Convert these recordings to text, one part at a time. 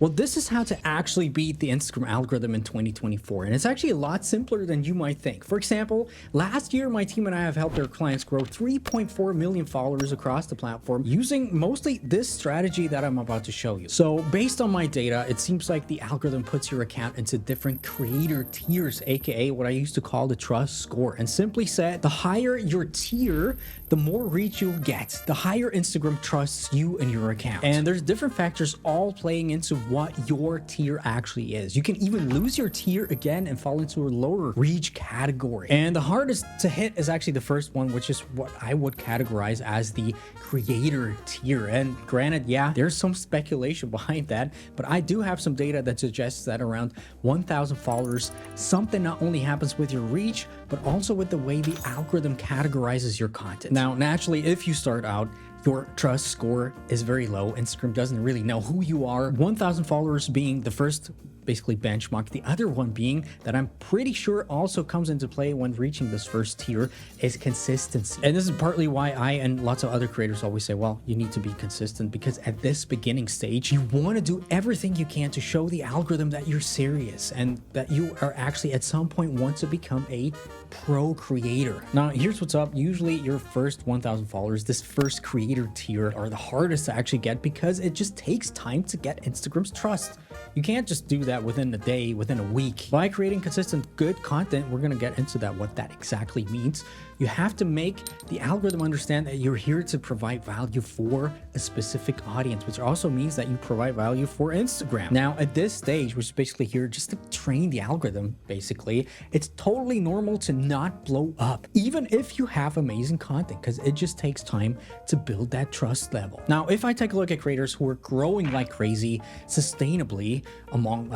Well, this is how to actually beat the Instagram algorithm in 2024, and it's actually a lot simpler than you might think. For example, last year, my team and I have helped our clients grow 3.4 million followers across the platform using mostly this strategy that I'm about to show you. So based on my data, it seems like the algorithm puts your account into different creator tiers, aka what I used to call the trust score. And simply said, the higher your tier, the more reach you'll get, the higher Instagram trusts you and your account. And there's different factors all playing into what your tier actually is. You can even lose your tier again and fall into a lower reach category. And the hardest to hit is actually the first one, which is what I would categorize as the creator tier. And granted, yeah, there's some speculation behind that, but I do have some data that suggests that around 1,000 followers, something not only happens with your reach, but also with the way the algorithm categorizes your content. Now, naturally, if you start out, your trust score is very low. Instagram doesn't really know who you are. 1,000 followers being the first basically benchmark. The other one being that I'm pretty sure also comes into play when reaching this first tier is consistency. And this is partly why I and lots of other creators always say, well, you need to be consistent, because at this beginning stage, you want to do everything you can to show the algorithm that you're serious and that you are actually at some point want to become a pro creator. Now, here's what's up. Usually your first 1,000 followers, this first creator tier, are the hardest to actually get because it just takes time to get Instagram's trust. You can't just do that within a day, within a week. By creating consistent, good content, we're going to get into that, what that exactly means. You have to make the algorithm understand that you're here to provide value for a specific audience, which also means that you provide value for Instagram. Now, at this stage, which is basically here just to train the algorithm, basically, it's totally normal to not blow up, even if you have amazing content, because it just takes time to build that trust level. Now, if I take a look at creators who are growing like crazy, sustainably, among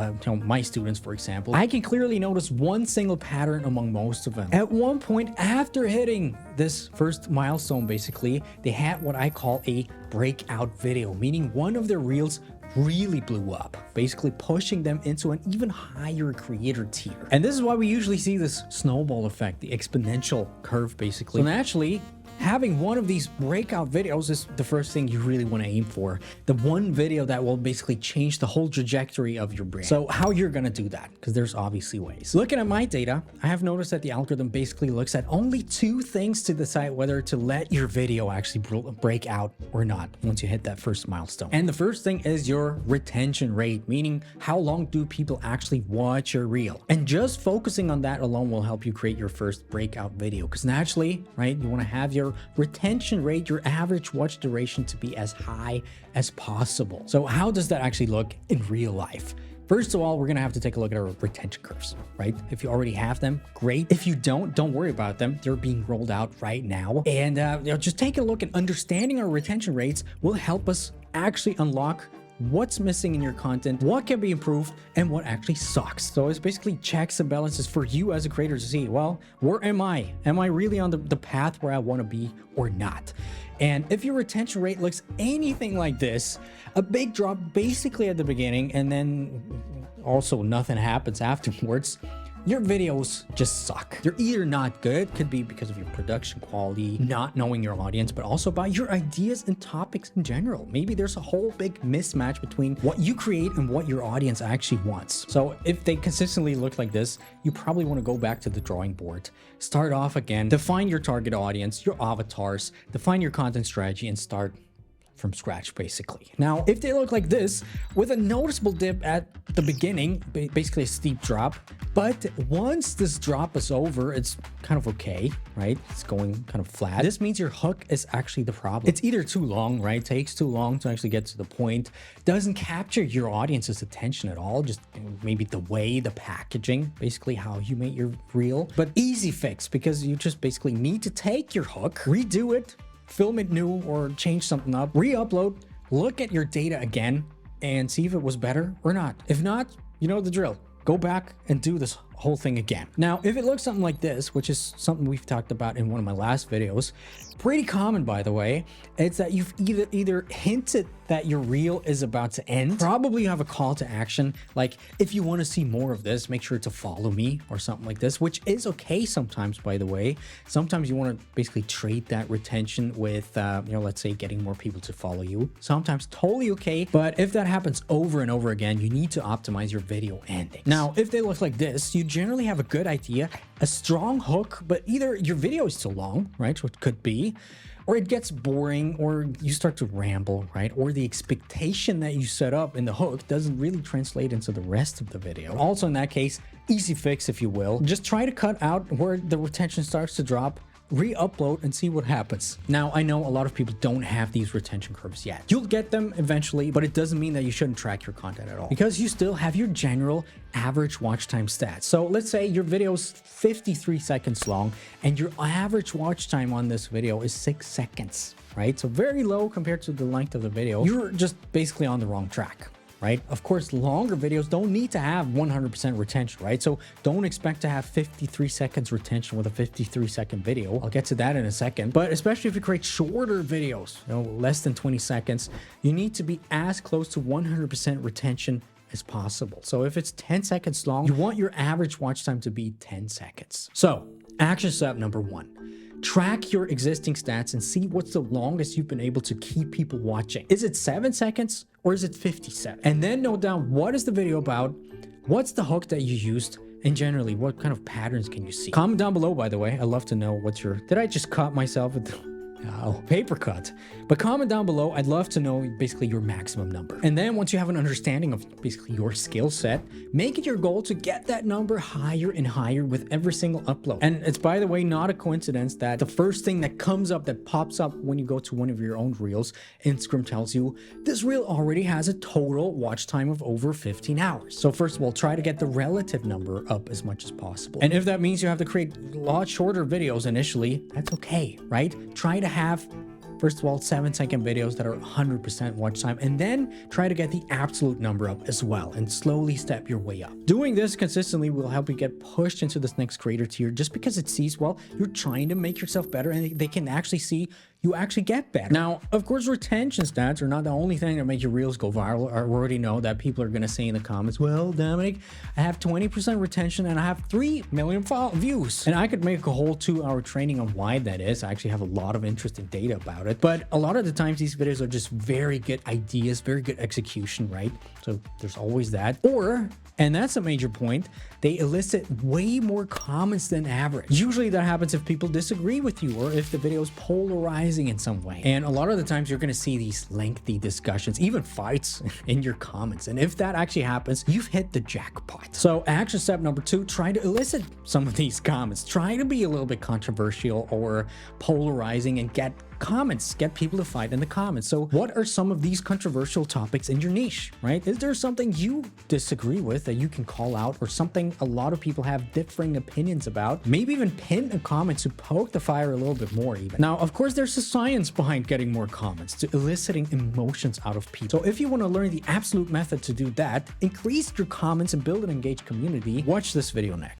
my students, for example, I can clearly notice one single pattern among most of them. At one point, after hitting this first milestone, basically, they had what I call a breakout video, meaning one of their reels really blew up, basically pushing them into an even higher creator tier. And this is why we usually see this snowball effect, the exponential curve, basically. So naturally, having one of these breakout videos is the first thing you really want to aim for. The one video that will basically change the whole trajectory of your brand. So how you're going to do that? Because there's obviously ways. Looking at my data, I have noticed that the algorithm basically looks at only two things to decide whether to let your video actually break out or not once you hit that first milestone. And the first thing is your retention rate, meaning how long do people actually watch your reel? And just focusing on that alone will help you create your first breakout video. Because naturally, right, you want to have your retention rate, your average watch duration, to be as high as possible. So how does that actually look in real life? First of all, we're going to have to take a look at our retention curves, right? If you already have them, great. If you don't worry about them. They're being rolled out right now. And just take a look, and understanding our retention rates will help us actually unlock what's missing in your content, what can be improved, and what actually sucks. So it's basically checks and balances for you as a creator to see, well, where am I? Am I really on the path where I want to be or not? And if your retention rate looks anything like this, a big drop basically at the beginning, and then also nothing happens afterwards, your videos just suck. They're either not good, could be because of your production quality, not knowing your audience, but also about your ideas and topics in general. Maybe there's a whole big mismatch between what you create and what your audience actually wants. So if they consistently look like this, you probably want to go back to the drawing board, start off again, define your target audience, your avatars, define your content strategy, and start from scratch, basically. Now, if they look like this, with a noticeable dip at the beginning, basically a steep drop, but once this drop is over, it's kind of okay, right? It's going kind of flat. This means your hook is actually the problem. It's either too long, right? Takes too long to actually get to the point, doesn't capture your audience's attention at all, just maybe the way, the packaging, basically how you make your reel. But easy fix, because you just basically need to take your hook, redo it, film it new, or change something up, re-upload, look at your data again, and see if it was better or not. If not, you know the drill. Go back and do this whole thing again. Now, if it looks something like this, which is something we've talked about in one of my last videos, pretty common, by the way, it's that you've either hinted that your reel is about to end. Probably you have a call to action, like if you want to see more of this, make sure to follow me or something like this, which is okay sometimes, by the way. Sometimes you want to basically trade that retention with, you know, let's say getting more people to follow you. Sometimes totally okay, but if that happens over and over again, you need to optimize your video endings. Now, if they look like this, you generally have a good idea, a strong hook, but either your video is too long, right, which could be, or it gets boring, or you start to ramble, right? Or the expectation that you set up in the hook doesn't really translate into the rest of the video. Also, in that case, easy fix, if you will. Just try to cut out where the retention starts to drop, re-upload, and see what happens. Now, I know a lot of people don't have these retention curves yet. You'll get them eventually, but it doesn't mean that you shouldn't track your content at all, because you still have your general average watch time stats. So let's say your video is 53 seconds long and your average watch time on this video is 6 seconds, right? So very low compared to the length of the video. You're just basically on the wrong track, right? Of course, longer videos don't need to have 100% retention, right? So don't expect to have 53 seconds retention with a 53-second video. I'll get to that in a second. But especially if you create shorter videos, you know, less than 20 seconds, you need to be as close to 100% retention as possible. So if it's 10 seconds long, you want your average watch time to be 10 seconds. So action step number 1. Track your existing stats and see what's the longest you've been able to keep people watching. Is it 7 seconds or is it 57? And then note down, what is the video about? What's the hook that you used? And generally, what kind of patterns can you see? Comment down below, by the way. I'd love to know what's your... Did I just cut myself with... Oh, paper cut. But comment down below. I'd love to know basically your maximum number. And then once you have an understanding of basically your skill set, make it your goal to get that number higher and higher with every single upload. And it's, by the way, not a coincidence that the first thing that comes up, that pops up when you go to one of your own reels, Instagram tells you this reel already has a total watch time of over 15 hours. So first of all, try to get the relative number up as much as possible. And if that means you have to create a lot shorter videos initially, that's okay, right? Try to have, first of all, 7-second videos that are 100% watch time, and then try to get the absolute number up as well and slowly step your way up. Doing this consistently will help you get pushed into this next creator tier, just because it sees, well, you're trying to make yourself better and they can actually see you actually get better. Now, of course, retention stats are not the only thing that make your reels go viral. I already know that people are going to say in the comments, well, Dominik, I have 20% retention and I have 3 million views. And I could make a whole 2-hour training on why that is. I actually have a lot of interesting data about it. But a lot of the times these videos are just very good ideas, very good execution, right? So there's always that. Or, and that's a major point, they elicit way more comments than average. Usually that happens if people disagree with you or if the video is polarizing in some way. And a lot of the times you're going to see these lengthy discussions, even fights in your comments. And if that actually happens, you've hit the jackpot. So action step number 2, try to elicit some of these comments. Try to be a little bit controversial or polarizing and get comments, get people to fight in the comments. So what are some of these controversial topics in your niche, right? Is there something you disagree with that you can call out, or something a lot of people have differing opinions about? Maybe even pin a comment to poke the fire a little bit more even. Now, of course, there's a science behind getting more comments, to eliciting emotions out of people. So if you want to learn the absolute method to do that, increase your comments and build an engaged community, watch this video next.